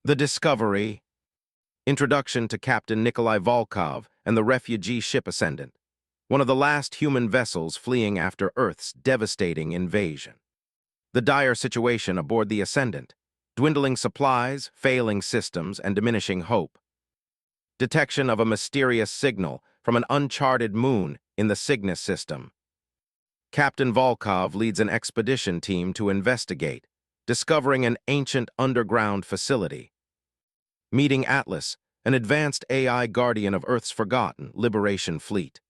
The Discovery. Introduction to Captain Nikolai Volkov and the refugee ship Ascendant, one of the last human vessels fleeing after Earth's devastating invasion. The dire situation aboard the Ascendant, dwindling supplies, failing systems, and diminishing hope. Detection of a mysterious signal from an uncharted moon in the Cygnus system. Captain Volkov leads an expedition team to investigate, discovering an ancient underground facility. Meeting Atlas, an advanced AI guardian of Earth's forgotten Liberation Fleet.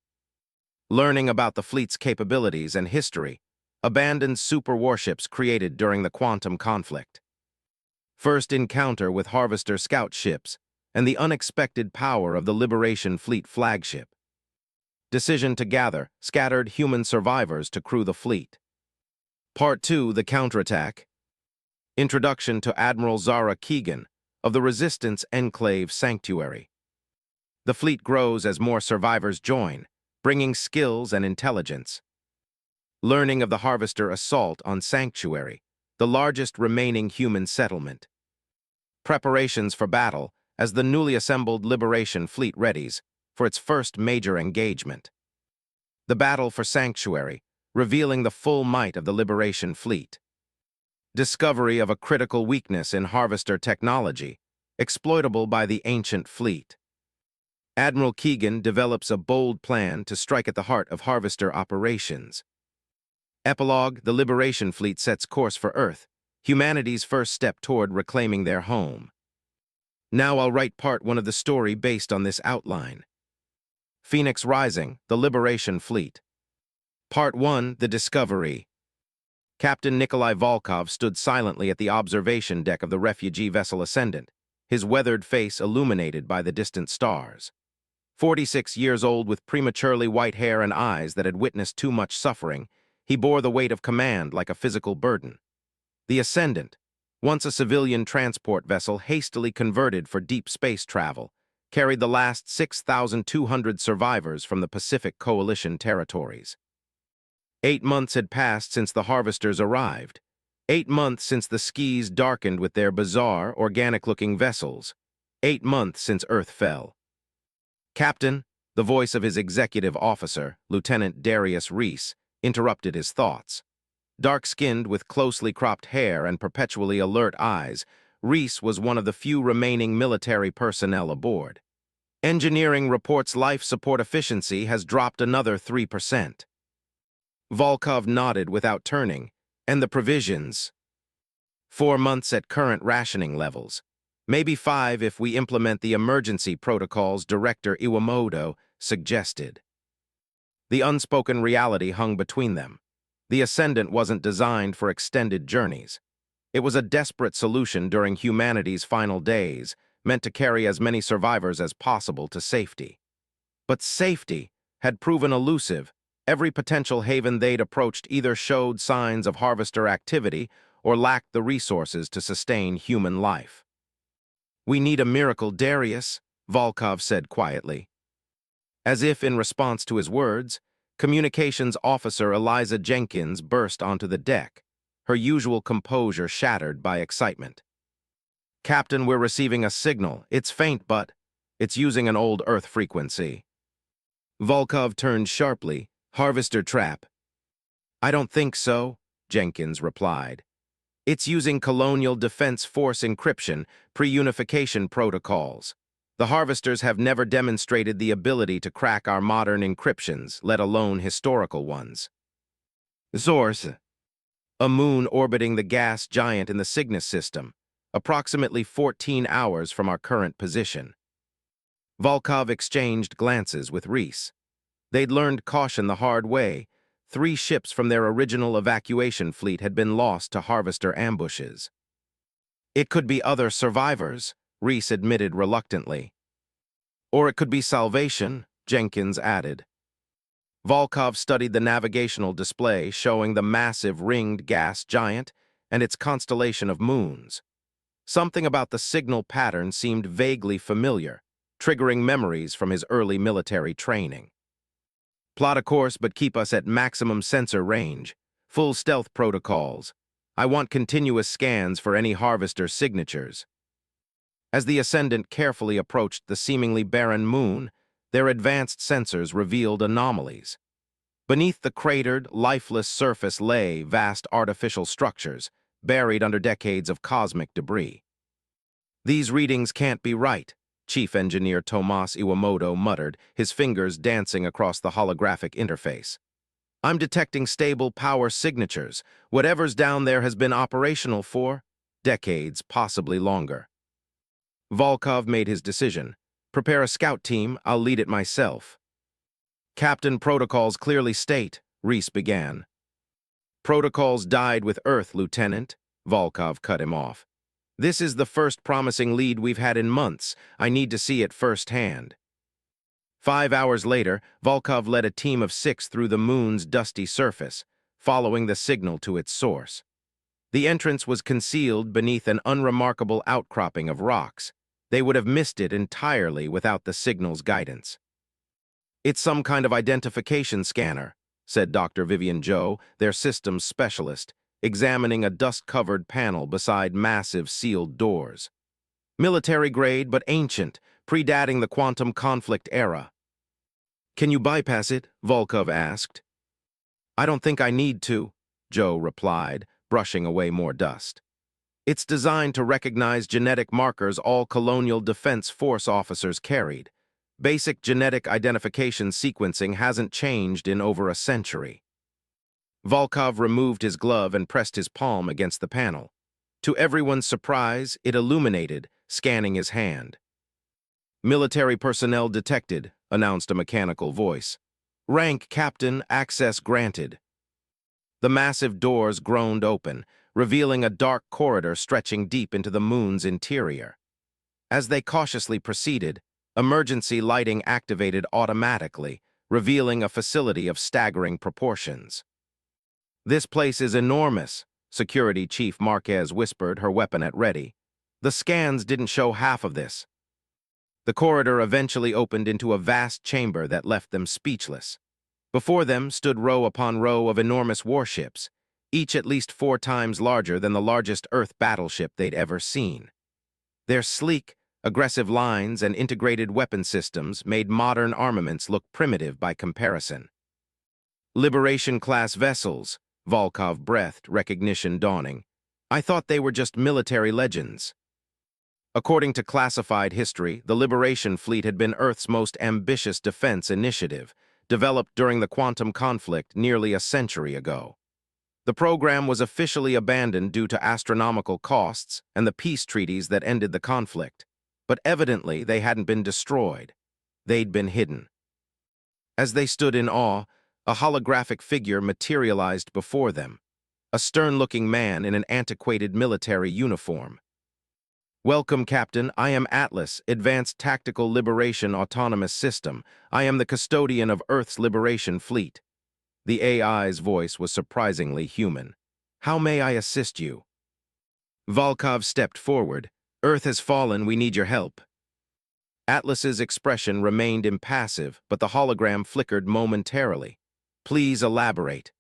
Learning about the fleet's capabilities and history, abandoned super warships created during the quantum conflict. First encounter with Harvester scout ships and the unexpected power of the Liberation Fleet flagship. Decision to gather scattered human survivors to crew the fleet. Part 2, the counterattack. Introduction to Admiral Zara Keegan of the Resistance Enclave Sanctuary. The fleet grows as more survivors join, bringing skills and intelligence. Learning of the Harvester assault on Sanctuary, the largest remaining human settlement. Preparations for battle as the newly assembled Liberation Fleet readies for its first major engagement. The battle for Sanctuary, revealing the full might of the Liberation Fleet. Discovery of a critical weakness in Harvester technology, exploitable by the ancient fleet. Admiral Keegan develops a bold plan to strike at the heart of Harvester operations. Epilogue: the Liberation Fleet sets course for Earth, humanity's first step toward reclaiming their home. Now I'll write part 1 of the story based on this outline. Phoenix Rising, the Liberation Fleet. Part 1, the Discovery. Captain Nikolai Volkov stood silently at the observation deck of the refugee vessel Ascendant, his weathered face illuminated by the distant stars. 46 years old with prematurely white hair and eyes that had witnessed too much suffering, he bore the weight of command like a physical burden. The Ascendant, once a civilian transport vessel hastily converted for deep space travel, carried the last 6,200 survivors from the Pacific Coalition territories. 8 months had passed since the Harvesters arrived. 8 months since the skies darkened with their bizarre, organic-looking vessels. 8 months since Earth fell. Captain, the voice of his executive officer, Lieutenant Darius Reese, interrupted his thoughts. Dark-skinned with closely cropped hair and perpetually alert eyes, Reese was one of the few remaining military personnel aboard. Engineering reports life support efficiency has dropped another 3%. Volkov nodded without turning, and the provisions. 4 months at current rationing levels. Maybe 5 if we implement the emergency protocols Director Iwamoto suggested. The unspoken reality hung between them. The Ascendant wasn't designed for extended journeys. It was a desperate solution during humanity's final days, meant to carry as many survivors as possible to safety. But safety had proven elusive. Every potential haven they'd approached either showed signs of Harvester activity or lacked the resources to sustain human life. "We need a miracle, Darius," Volkov said quietly. As if in response to his words, Communications Officer Eliza Jenkins burst onto the deck, her usual composure shattered by excitement. "Captain, we're receiving a signal. It's faint, but it's using an old Earth frequency." Volkov turned sharply. "Harvester trap." "I don't think so," Jenkins replied. "It's using Colonial Defense Force encryption, pre-unification protocols. The Harvesters have never demonstrated the ability to crack our modern encryptions, let alone historical ones." Source: a moon orbiting the gas giant in the Cygnus system, approximately 14 hours from our current position. Volkov exchanged glances with Reese. They'd learned caution the hard way. 3 ships from their original evacuation fleet had been lost to Harvester ambushes. "It could be other survivors," Reese admitted reluctantly. "Or it could be salvation," Jenkins added. Volkov studied the navigational display showing the massive ringed gas giant and its constellation of moons. Something about the signal pattern seemed vaguely familiar, triggering memories from his early military training. "Plot a course but keep us at maximum sensor range. Full stealth protocols. I want continuous scans for any Harvester signatures." As the Ascendant carefully approached the seemingly barren moon, their advanced sensors revealed anomalies. Beneath the cratered, lifeless surface lay vast artificial structures, buried under decades of cosmic debris. "These readings can't be right," Chief Engineer Tomas Iwamoto muttered, his fingers dancing across the holographic interface. "I'm detecting stable power signatures. Whatever's down there has been operational for decades, possibly longer." Volkov made his decision. "Prepare a scout team, I'll lead it myself." "Captain, protocols clearly state," Reese began. "Protocols died with Earth, Lieutenant," Volkov cut him off. "This is the first promising lead we've had in months. I need to see it firsthand." 5 hours later, Volkov led a team of 6 through the moon's dusty surface, following the signal to its source. The entrance was concealed beneath an unremarkable outcropping of rocks. They would have missed it entirely without the signal's guidance. "It's some kind of identification scanner," said Dr. Vivian Joe, their systems specialist, examining a dust-covered panel beside massive sealed doors. "Military-grade but ancient, predating the quantum conflict era." "Can you bypass it?" Volkov asked. "I don't think I need to," Joe replied, brushing away more dust. "It's designed to recognize genetic markers all Colonial Defense Force officers carried. Basic genetic identification sequencing hasn't changed in over a century." Volkov removed his glove and pressed his palm against the panel. To everyone's surprise, it illuminated, scanning his hand. "Military personnel detected," announced a mechanical voice. "Rank Captain, access granted." The massive doors groaned open, revealing a dark corridor stretching deep into the moon's interior. As they cautiously proceeded, emergency lighting activated automatically, revealing a facility of staggering proportions. "This place is enormous," Security Chief Marquez whispered, her weapon at ready. "The scans didn't show half of this." The corridor eventually opened into a vast chamber that left them speechless. Before them stood row upon row of enormous warships, each at least 4 times larger than the largest Earth battleship they'd ever seen. Their sleek, aggressive lines and integrated weapon systems made modern armaments look primitive by comparison. "Liberation-class vessels," Volkov breathed, recognition dawning. "I thought they were just military legends." According to classified history, the Liberation Fleet had been Earth's most ambitious defense initiative, developed during the quantum conflict nearly a century ago. The program was officially abandoned due to astronomical costs and the peace treaties that ended the conflict, but evidently they hadn't been destroyed. They'd been hidden. As they stood in awe, a holographic figure materialized before them, a stern-looking man in an antiquated military uniform. "Welcome, Captain. I am Atlas, Advanced Tactical Liberation Autonomous System. I am the custodian of Earth's Liberation Fleet." The AI's voice was surprisingly human. "How may I assist you?" Volkov stepped forward. "Earth has fallen, we need your help." Atlas's expression remained impassive, but the hologram flickered momentarily. "Please elaborate."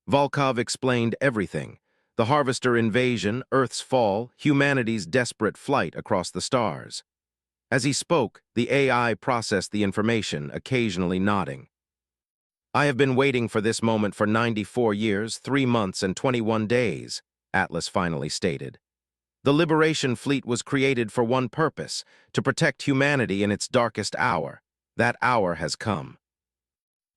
Volkov explained everything: the Harvester invasion, Earth's fall, humanity's desperate flight across the stars. As he spoke, the AI processed the information, occasionally nodding. "I have been waiting for this moment for 94 years, 3 months, and 21 days, Atlas finally stated. "The Liberation Fleet was created for one purpose, to protect humanity in its darkest hour. That hour has come."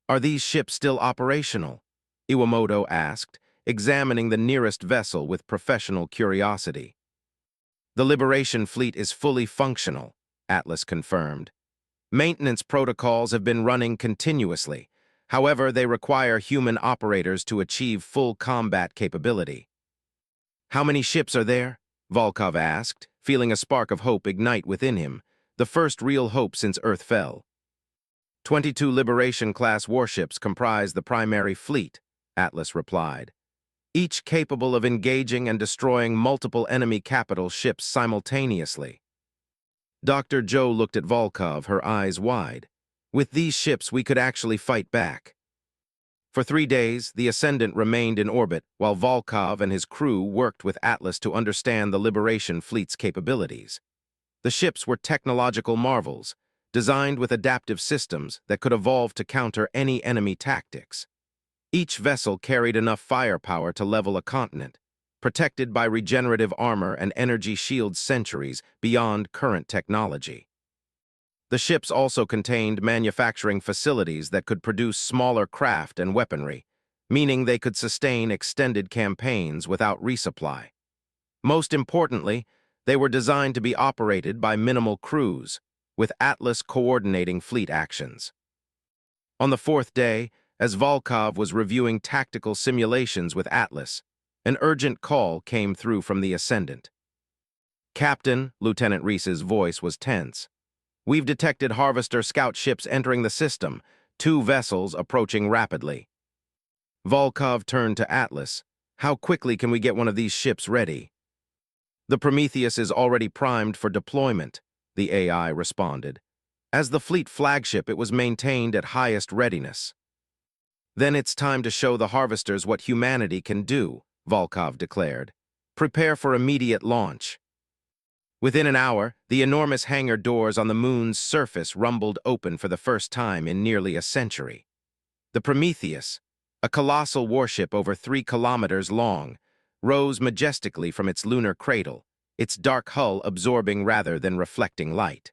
"Are these ships still operational?" Iwamoto asked, examining the nearest vessel with professional curiosity. "The Liberation Fleet is fully functional," Atlas confirmed. "Maintenance protocols have been running continuously. However, they require human operators to achieve full combat capability." "How many ships are there?" Volkov asked, feeling a spark of hope ignite within him, the first real hope since Earth fell. 22 Liberation-class warships comprise the primary fleet," Atlas replied, "each capable of engaging and destroying multiple enemy capital ships simultaneously." Dr. Joe looked at Volkov, her eyes wide. "With these ships, we could actually fight back." For 3 days, the Ascendant remained in orbit, while Volkov and his crew worked with Atlas to understand the Liberation Fleet's capabilities. The ships were technological marvels, designed with adaptive systems that could evolve to counter any enemy tactics. Each vessel carried enough firepower to level a continent, protected by regenerative armor and energy shields centuries beyond current technology. The ships also contained manufacturing facilities that could produce smaller craft and weaponry, meaning they could sustain extended campaigns without resupply. Most importantly, they were designed to be operated by minimal crews, with Atlas coordinating fleet actions. On the fourth day, as Volkov was reviewing tactical simulations with Atlas, an urgent call came through from the Ascendant. "Captain," Lieutenant Reese's voice was tense. "We've detected Harvester scout ships entering the system, 2 vessels approaching rapidly." Volkov turned to Atlas. "How quickly can we get one of these ships ready?" "The Prometheus is already primed for deployment," the AI responded. "As the fleet flagship, it was maintained at highest readiness." "Then it's time to show the Harvesters what humanity can do," Volkov declared. "Prepare for immediate launch." Within an hour, the enormous hangar doors on the moon's surface rumbled open for the first time in nearly a century. The Prometheus, a colossal warship over 3 kilometers long, rose majestically from its lunar cradle, its dark hull absorbing rather than reflecting light.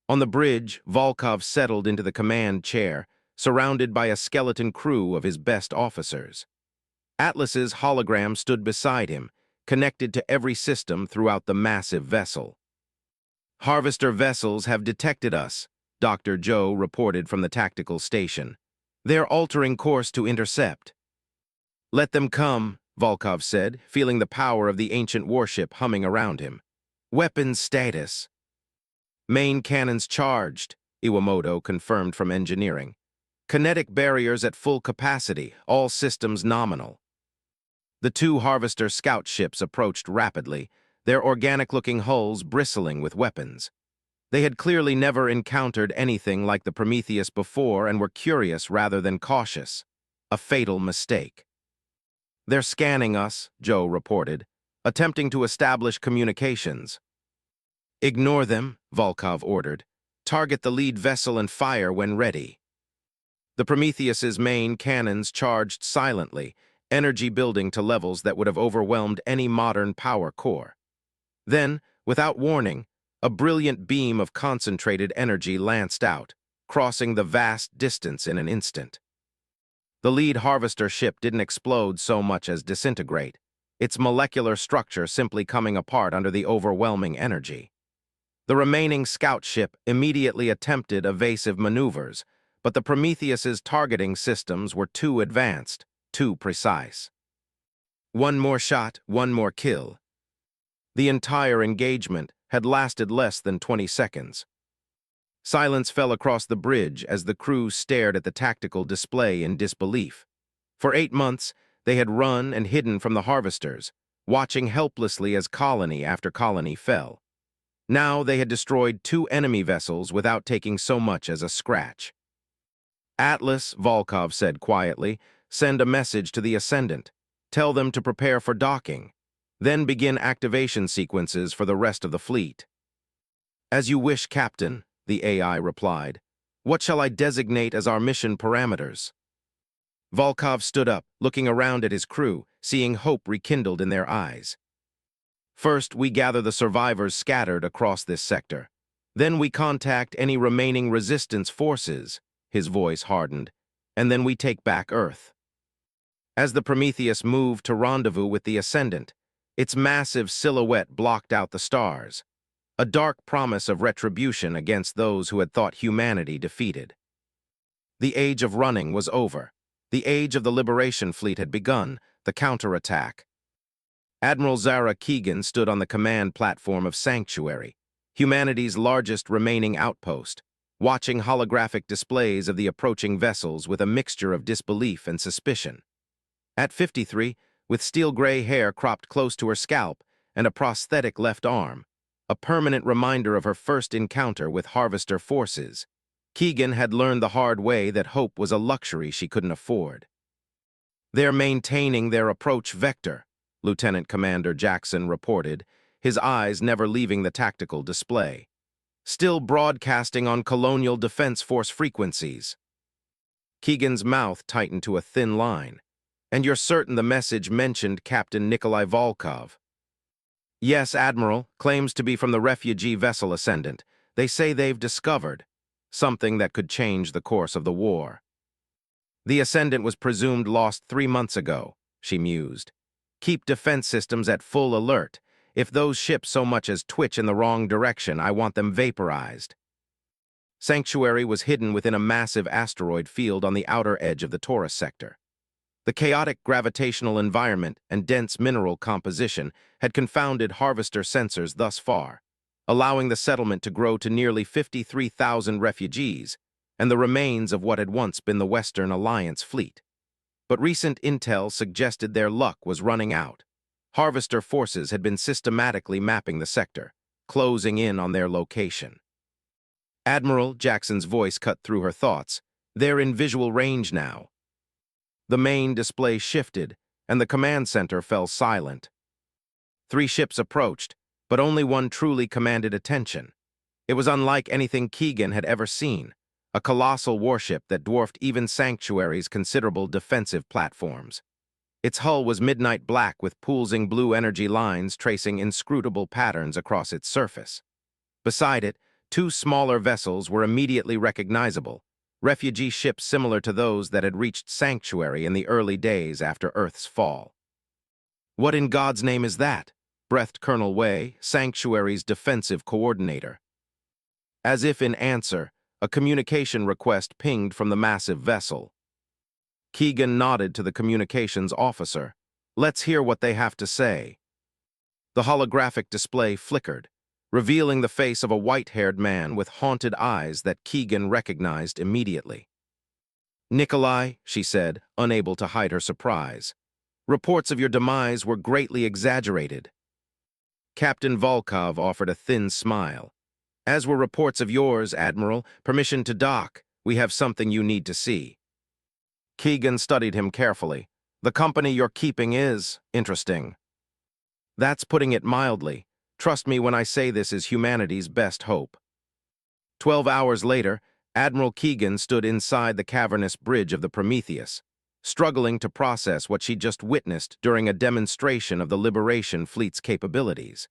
On the bridge, Volkov settled into the command chair, surrounded by a skeleton crew of his best officers. Atlas's hologram stood beside him, connected to every system throughout the massive vessel. "Harvester vessels have detected us," Dr. Joe reported from the tactical station. "They're altering course to intercept." "Let them come," Volkov said, feeling the power of the ancient warship humming around him. "Weapons status." "Main cannons charged," Iwamoto confirmed from engineering. "Kinetic barriers at full capacity, all systems nominal." The 2 Harvester scout ships approached rapidly, their organic-looking hulls bristling with weapons. They had clearly never encountered anything like the Prometheus before and were curious rather than cautious. A fatal mistake. "They're scanning us," Joe reported, "attempting to establish communications." "Ignore them," Volkov ordered. "Target the lead vessel and fire when ready." The Prometheus's main cannons charged silently, energy building to levels that would have overwhelmed any modern power core. Then, without warning, a brilliant beam of concentrated energy lanced out, crossing the vast distance in an instant. The lead Harvester ship didn't explode so much as disintegrate, its molecular structure simply coming apart under the overwhelming energy. The remaining scout ship immediately attempted evasive maneuvers, but the Prometheus's targeting systems were too advanced, too precise. One more shot, one more kill. The entire engagement had lasted less than 20 seconds. Silence fell across the bridge as the crew stared at the tactical display in disbelief. For 8 months, they had run and hidden from the Harvesters, watching helplessly as colony after colony fell. Now they had destroyed 2 enemy vessels without taking so much as a scratch. "Atlas," Volkov said quietly, "send a message to the Ascendant. Tell them to prepare for docking. Then begin activation sequences for the rest of the fleet." "As you wish, Captain," the AI replied. "What shall I designate as our mission parameters?" Volkov stood up, looking around at his crew, seeing hope rekindled in their eyes. "First, we gather the survivors scattered across this sector. Then we contact any remaining resistance forces," his voice hardened, "and then we take back Earth." As the Prometheus moved to rendezvous with the Ascendant, its massive silhouette blocked out the stars, a dark promise of retribution against those who had thought humanity defeated. The age of running was over. The age of the Liberation Fleet had begun, the counterattack. Admiral Zara Keegan stood on the command platform of Sanctuary, humanity's largest remaining outpost, watching holographic displays of the approaching vessels with a mixture of disbelief and suspicion. At 53, with steel-gray hair cropped close to her scalp and a prosthetic left arm, a permanent reminder of her first encounter with Harvester forces, Keegan had learned the hard way that hope was a luxury she couldn't afford. "They're maintaining their approach vector," Lieutenant Commander Jackson reported, his eyes never leaving the tactical display. Still broadcasting on Colonial Defense Force frequencies. Keegan's mouth tightened to a thin line. And you're certain the message mentioned Captain Nikolai Volkov? Yes, Admiral, claims to be from the refugee vessel Ascendant. They say they've discovered something that could change the course of the war. The Ascendant was presumed lost 3 months ago, she mused. Keep defense systems at full alert. If those ships so much as twitch in the wrong direction, I want them vaporized. Sanctuary was hidden within a massive asteroid field on the outer edge of the Taurus sector. The chaotic gravitational environment and dense mineral composition had confounded harvester sensors thus far, allowing the settlement to grow to nearly 53,000 refugees and the remains of what had once been the Western Alliance fleet. But recent intel suggested their luck was running out. Harvester forces had been systematically mapping the sector, closing in on their location. Admiral, Jackson's voice cut through her thoughts, they're in visual range now. The main display shifted, and the command center fell silent. 3 ships approached, but only one truly commanded attention. It was unlike anything Keegan had ever seen, a colossal warship that dwarfed even Sanctuary's considerable defensive platforms. Its hull was midnight black with pulsing blue energy lines tracing inscrutable patterns across its surface. Beside it, 2 smaller vessels were immediately recognizable, refugee ships similar to those that had reached Sanctuary in the early days after Earth's fall. What in God's name is that? Breathed Colonel Way, Sanctuary's defensive coordinator. As if in answer, a communication request pinged from the massive vessel. Keegan nodded to the communications officer. Let's hear what they have to say. The holographic display flickered, revealing the face of a white-haired man with haunted eyes that Keegan recognized immediately. Nikolai, she said, unable to hide her surprise. Reports of your demise were greatly exaggerated. Captain Volkov offered a thin smile. As were reports of yours, Admiral. Permission to dock. We have something you need to see. Keegan studied him carefully. The company you're keeping is interesting. That's putting it mildly. Trust me when I say this is humanity's best hope. 12 hours later, Admiral Keegan stood inside the cavernous bridge of the Prometheus, struggling to process what she'd just witnessed during a demonstration of the Liberation Fleet's capabilities.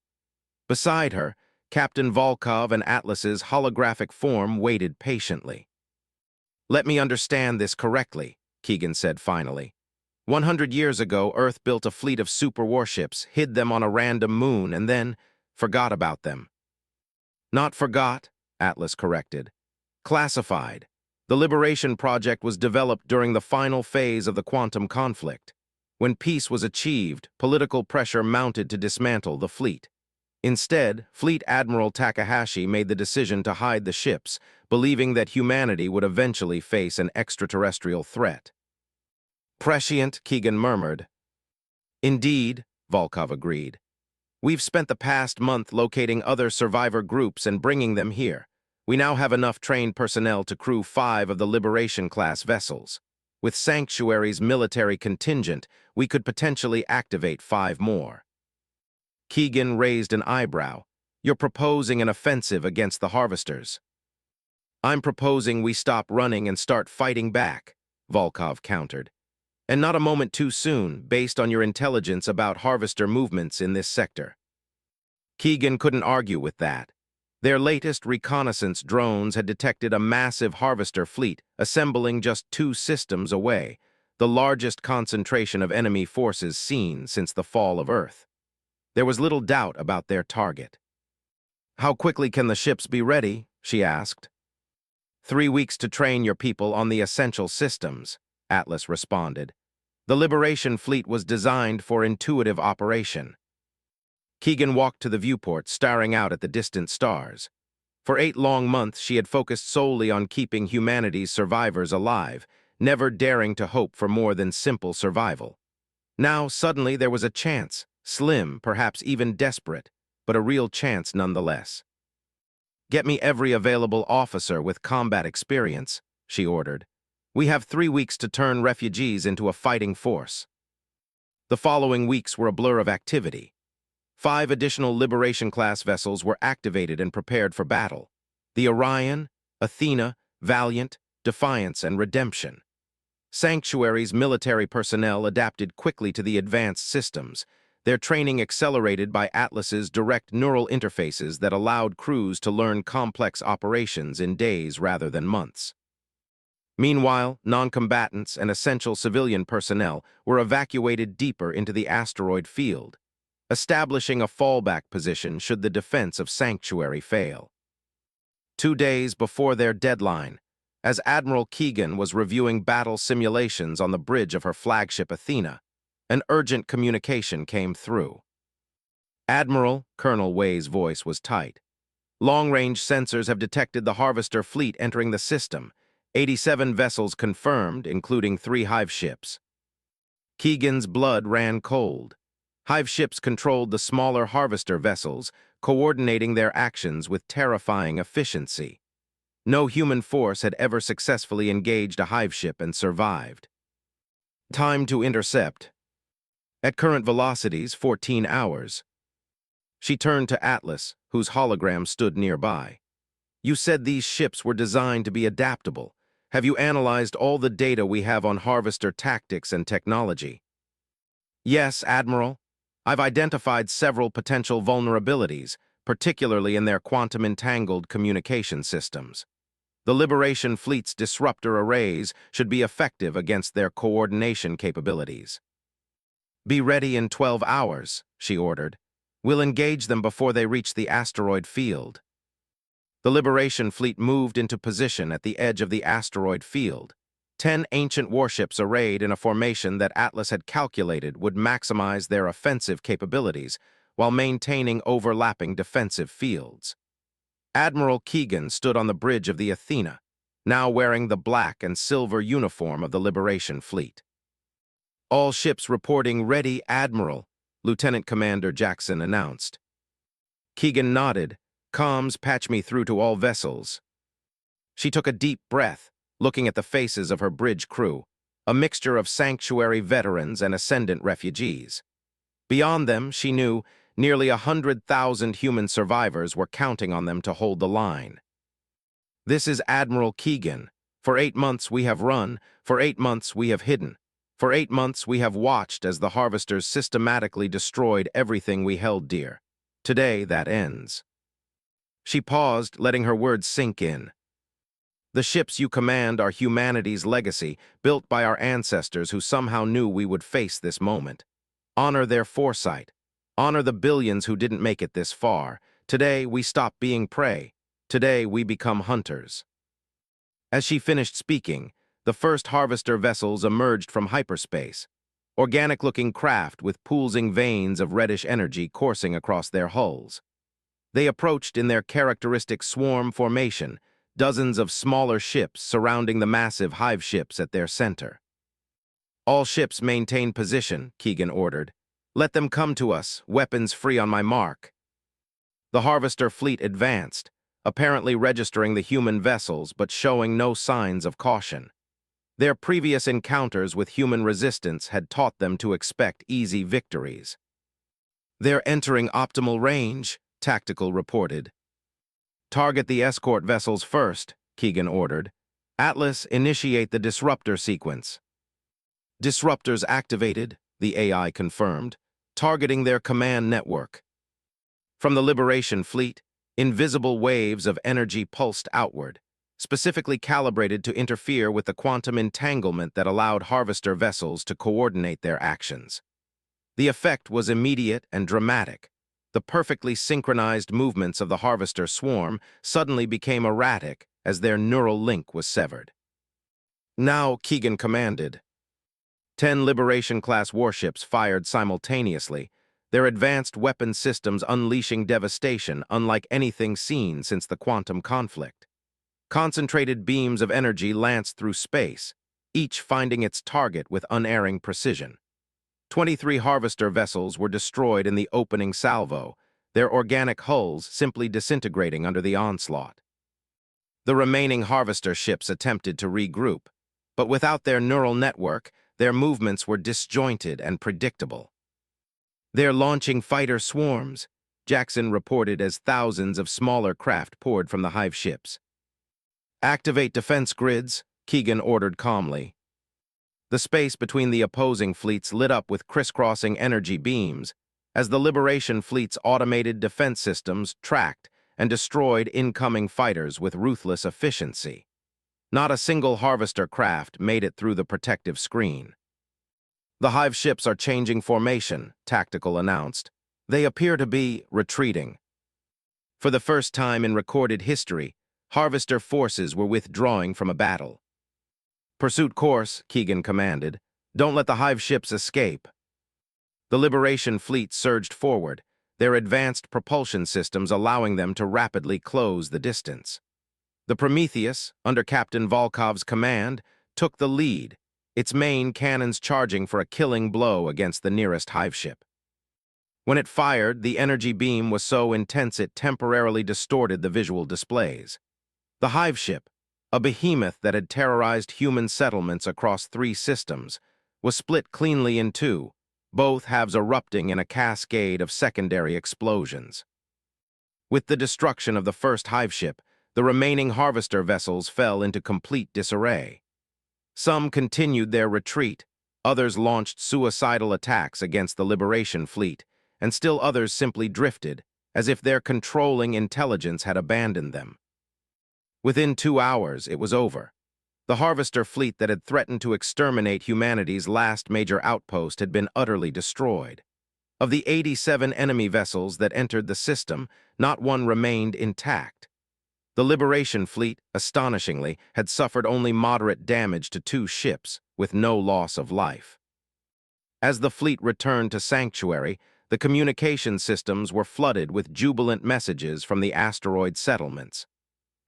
Beside her, Captain Volkov and Atlas's holographic form waited patiently. Let me understand this correctly, Keegan said finally. 100 years ago, Earth built a fleet of super warships, hid them on a random moon, and then forgot about them. Not forgot, Atlas corrected. Classified. The Liberation Project was developed during the final phase of the quantum conflict. When peace was achieved, political pressure mounted to dismantle the fleet. Instead, Fleet Admiral Takahashi made the decision to hide the ships, believing that humanity would eventually face an extraterrestrial threat. Prescient, Keegan murmured. Indeed, Volkov agreed. We've spent the past month locating other survivor groups and bringing them here. We now have enough trained personnel to crew 5 of the Liberation-class vessels. With Sanctuary's military contingent, we could potentially activate 5 more. Keegan raised an eyebrow. You're proposing an offensive against the Harvesters. I'm proposing we stop running and start fighting back, Volkov countered. And not a moment too soon, based on your intelligence about Harvester movements in this sector. Keegan couldn't argue with that. Their latest reconnaissance drones had detected a massive Harvester fleet assembling just 2 systems away, the largest concentration of enemy forces seen since the fall of Earth. There was little doubt about their target. How quickly can the ships be ready? She asked. 3 weeks to train your people on the essential systems, Atlas responded. The Liberation Fleet was designed for intuitive operation. Keegan walked to the viewport, staring out at the distant stars. For 8 long months, she had focused solely on keeping humanity's survivors alive, never daring to hope for more than simple survival. Now, suddenly, there was a chance, slim, perhaps even desperate, but a real chance nonetheless. Get me every available officer with combat experience, she ordered. We have 3 weeks to turn refugees into a fighting force. The following weeks were a blur of activity. 5 additional Liberation-class vessels were activated and prepared for battle. The Orion, Athena, Valiant, Defiance, and Redemption. Sanctuary's military personnel adapted quickly to the advanced systems, their training accelerated by Atlas's direct neural interfaces that allowed crews to learn complex operations in days rather than months. Meanwhile, non-combatants and essential civilian personnel were evacuated deeper into the asteroid field, establishing a fallback position should the defense of Sanctuary fail. 2 days before their deadline, as Admiral Keegan was reviewing battle simulations on the bridge of her flagship Athena, an urgent communication came through. "Admiral," Colonel Wei's voice was tight. "Long-range sensors have detected the Harvester fleet entering the system. 87 vessels confirmed, including 3 hive ships." Keegan's blood ran cold. Hive ships controlled the smaller Harvester vessels, coordinating their actions with terrifying efficiency. No human force had ever successfully engaged a hive ship and survived. Time to intercept. At current velocities, 14 hours. She turned to Atlas, whose hologram stood nearby. "You said these ships were designed to be adaptable. Have you analyzed all the data we have on Harvester tactics and technology?" "Yes, Admiral. I've identified several potential vulnerabilities, particularly in their quantum-entangled communication systems. The Liberation Fleet's disruptor arrays should be effective against their coordination capabilities." "Be ready in 12 hours, she ordered. "We'll engage them before they reach the asteroid field." The Liberation Fleet moved into position at the edge of the asteroid field. 10 ancient warships arrayed in a formation that Atlas had calculated would maximize their offensive capabilities while maintaining overlapping defensive fields. Admiral Keegan stood on the bridge of the Athena, now wearing the black and silver uniform of the Liberation Fleet. "All ships reporting ready, Admiral," Lieutenant Commander Jackson announced. Keegan nodded. "Comms, patch me through to all vessels." She took a deep breath, looking at the faces of her bridge crew, a mixture of Sanctuary veterans and Ascendant refugees. Beyond them, she knew, nearly 100,000 human survivors were counting on them to hold the line. "This is Admiral Keegan. For 8 months we have run, for 8 months we have hidden. For 8 months we have watched as the Harvesters systematically destroyed everything we held dear. Today that ends." She paused, letting her words sink in. "The ships you command are humanity's legacy, built by our ancestors who somehow knew we would face this moment. Honor their foresight. Honor the billions who didn't make it this far. Today we stop being prey. Today we become hunters." As she finished speaking, the first Harvester vessels emerged from hyperspace, organic-looking craft with pulsing veins of reddish energy coursing across their hulls. They approached in their characteristic swarm formation, dozens of smaller ships surrounding the massive hive ships at their center. "All ships maintain position," Keegan ordered. "Let them come to us, weapons free on my mark." The Harvester fleet advanced, apparently registering the human vessels but showing no signs of caution. Their previous encounters with human resistance had taught them to expect easy victories. "They're entering optimal range," Tactical reported. "Target the escort vessels first," Keegan ordered. "Atlas, initiate the disruptor sequence." "Disruptors activated," the AI confirmed, targeting their command network. From the Liberation Fleet, invisible waves of energy pulsed outward, specifically calibrated to interfere with the quantum entanglement that allowed Harvester vessels to coordinate their actions. The effect was immediate and dramatic. The perfectly synchronized movements of the Harvester swarm suddenly became erratic as their neural link was severed. "Now," Keegan commanded. 10 Liberation-class warships fired simultaneously, their advanced weapon systems unleashing devastation unlike anything seen since the quantum conflict. Concentrated beams of energy lanced through space, each finding its target with unerring precision. 23 Harvester vessels were destroyed in the opening salvo, their organic hulls simply disintegrating under the onslaught. The remaining Harvester ships attempted to regroup, but without their neural network, their movements were disjointed and predictable. "They're launching fighter swarms," Jackson reported as thousands of smaller craft poured from the hive ships. "Activate defense grids," Keegan ordered calmly. The space between the opposing fleets lit up with crisscrossing energy beams as the Liberation Fleet's automated defense systems tracked and destroyed incoming fighters with ruthless efficiency. Not a single harvester craft made it through the protective screen. "The hive ships are changing formation," Tactical announced. "They appear to be retreating." For the first time in recorded history, harvester forces were withdrawing from a battle. "Pursuit course," Keegan commanded. "Don't let the hive ships escape." The Liberation Fleet surged forward, their advanced propulsion systems allowing them to rapidly close the distance. The Prometheus, under Captain Volkov's command, took the lead, its main cannons charging for a killing blow against the nearest hive ship. When it fired, the energy beam was so intense it temporarily distorted the visual displays. The hive ship, a behemoth that had terrorized human settlements across 3 systems, was split cleanly in 2, both halves erupting in a cascade of secondary explosions. With the destruction of the first hive ship, the remaining harvester vessels fell into complete disarray. Some continued their retreat, others launched suicidal attacks against the Liberation Fleet, and still others simply drifted, as if their controlling intelligence had abandoned them. Within 2 hours, it was over. The harvester fleet that had threatened to exterminate humanity's last major outpost had been utterly destroyed. Of the 87 enemy vessels that entered the system, not one remained intact. The Liberation Fleet, astonishingly, had suffered only moderate damage to 2 ships, with no loss of life. As the fleet returned to Sanctuary, the communication systems were flooded with jubilant messages from the asteroid settlements.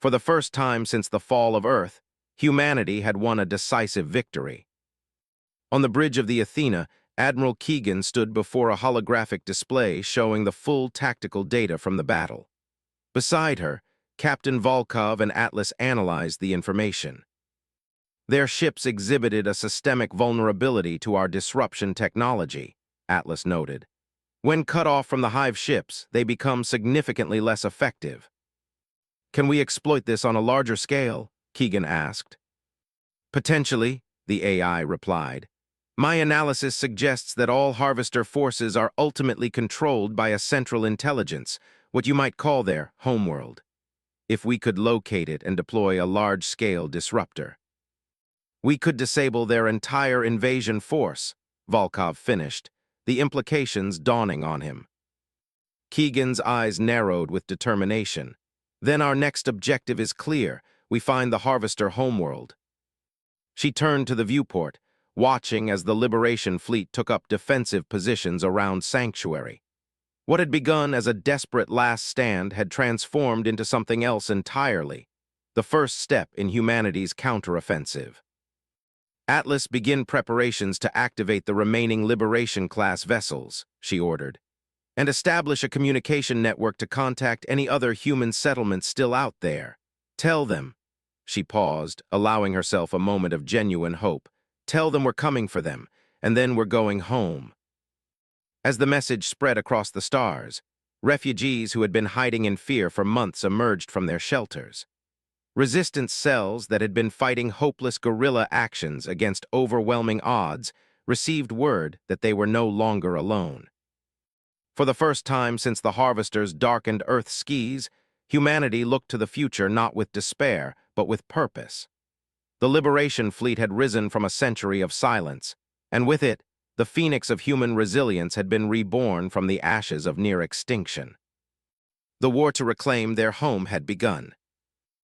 For the first time since the fall of Earth, humanity had won a decisive victory. On the bridge of the Athena, Admiral Keegan stood before a holographic display showing the full tactical data from the battle. Beside her, Captain Volkov and Atlas analyzed the information. "Their ships exhibited a systemic vulnerability to our disruption technology," Atlas noted. "When cut off from the hive ships, they become significantly less effective." "Can we exploit this on a larger scale?" Keegan asked. "Potentially," the AI replied. "My analysis suggests that all harvester forces are ultimately controlled by a central intelligence, what you might call their homeworld. If we could locate it and deploy a large-scale disruptor, we could disable their entire invasion force," Volkov finished, the implications dawning on him. Keegan's eyes narrowed with determination. "Then our next objective is clear. We find the harvester homeworld." She turned to the viewport, watching as the Liberation Fleet took up defensive positions around Sanctuary. What had begun as a desperate last stand had transformed into something else entirely, the first step in humanity's counteroffensive. "Atlas, begin preparations to activate the remaining Liberation-class vessels," she ordered, "and establish a communication network to contact any other human settlements still out there. Tell them," she paused, allowing herself a moment of genuine hope, "tell them we're coming for them, and then we're going home." As the message spread across the stars, refugees who had been hiding in fear for months emerged from their shelters. Resistance cells that had been fighting hopeless guerrilla actions against overwhelming odds received word that they were no longer alone. For the first time since the Harvesters darkened Earth's skies, humanity looked to the future not with despair, but with purpose. The Liberation Fleet had risen from a century of silence, and with it, the phoenix of human resilience had been reborn from the ashes of near extinction. The war to reclaim their home had begun.